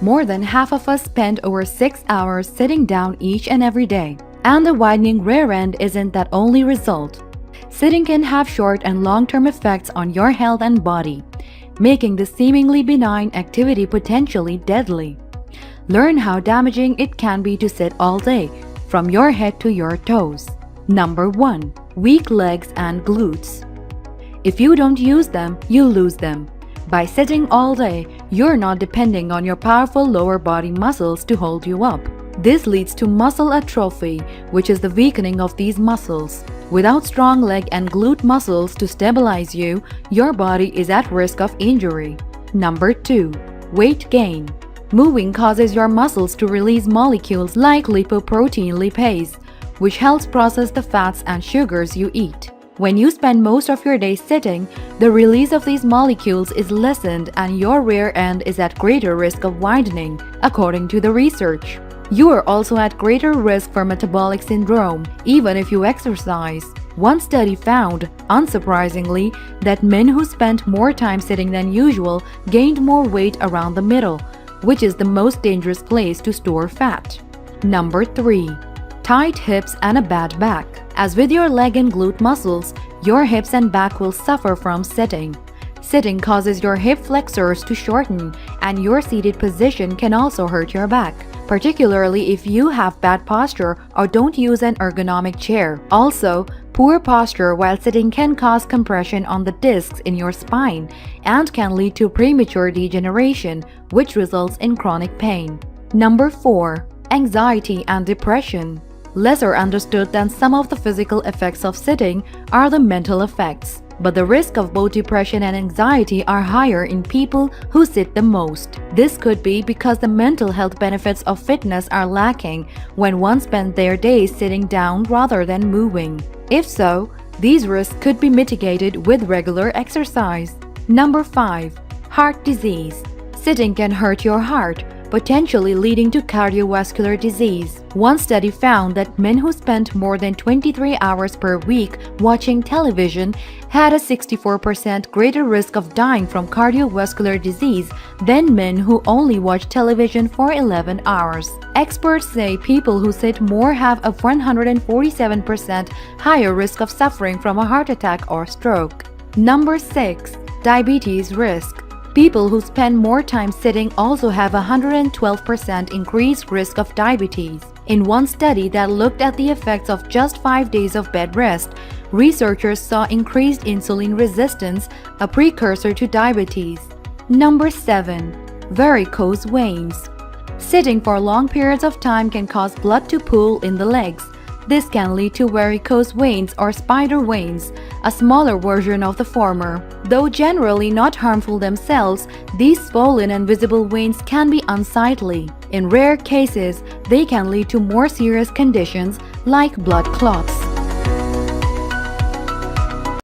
More than half of us spend over 6 hours sitting down each and every day. And the widening rear end isn't that only result. Sitting can have short and long-term effects on your health and body, making the seemingly benign activity potentially deadly. Learn how damaging it can be to sit all day, from your head to your toes. Number 1. Weak legs and glutes. If you don't use them, you lose them. By sitting all day, you're not depending on your powerful lower body muscles to hold you up. This leads to muscle atrophy, which is the weakening of these muscles. Without strong leg and glute muscles to stabilize you, your body is at risk of injury. Number 2. Weight gain. Moving causes your muscles to release molecules like lipoprotein lipase, which helps process the fats and sugars you eat. When you spend most of your day sitting, the release of these molecules is lessened and your rear end is at greater risk of widening, according to the research. You are also at greater risk for metabolic syndrome, even if you exercise. One study found, unsurprisingly, that men who spent more time sitting than usual gained more weight around the middle, which is the most dangerous place to store fat. Number 3. Tight hips and a bad back. As with your leg and glute muscles, your hips and back will suffer from sitting. Sitting causes your hip flexors to shorten, and your seated position can also hurt your back, particularly if you have bad posture or don't use an ergonomic chair. Also, poor posture while sitting can cause compression on the discs in your spine and can lead to premature degeneration, which results in chronic pain. Number 4. Anxiety and depression. Lesser understood than some of the physical effects of sitting are the mental effects, but the risk of both depression and anxiety are higher in people who sit the most. This could be because the mental health benefits of fitness are lacking when one spends their days sitting down rather than moving. If so, these risks could be mitigated with regular exercise. Number 5. Heart disease. Sitting can hurt your heart, potentially leading to cardiovascular disease. One study found that men who spent more than 23 hours per week watching television had a 64% greater risk of dying from cardiovascular disease than men who only watch television for 11 hours. Experts say people who sit more have a 147% higher risk of suffering from a heart attack or stroke. Number 6. Diabetes risk. People who spend more time sitting also have a 112% increased risk of diabetes. In one study that looked at the effects of just 5 days of bed rest, researchers saw increased insulin resistance, a precursor to diabetes. Number 7. Varicose veins. Sitting for long periods of time can cause blood to pool in the legs. This can lead to varicose veins or spider veins, a smaller version of the former. Though generally not harmful themselves, these swollen and visible veins can be unsightly. In rare cases, they can lead to more serious conditions like blood clots.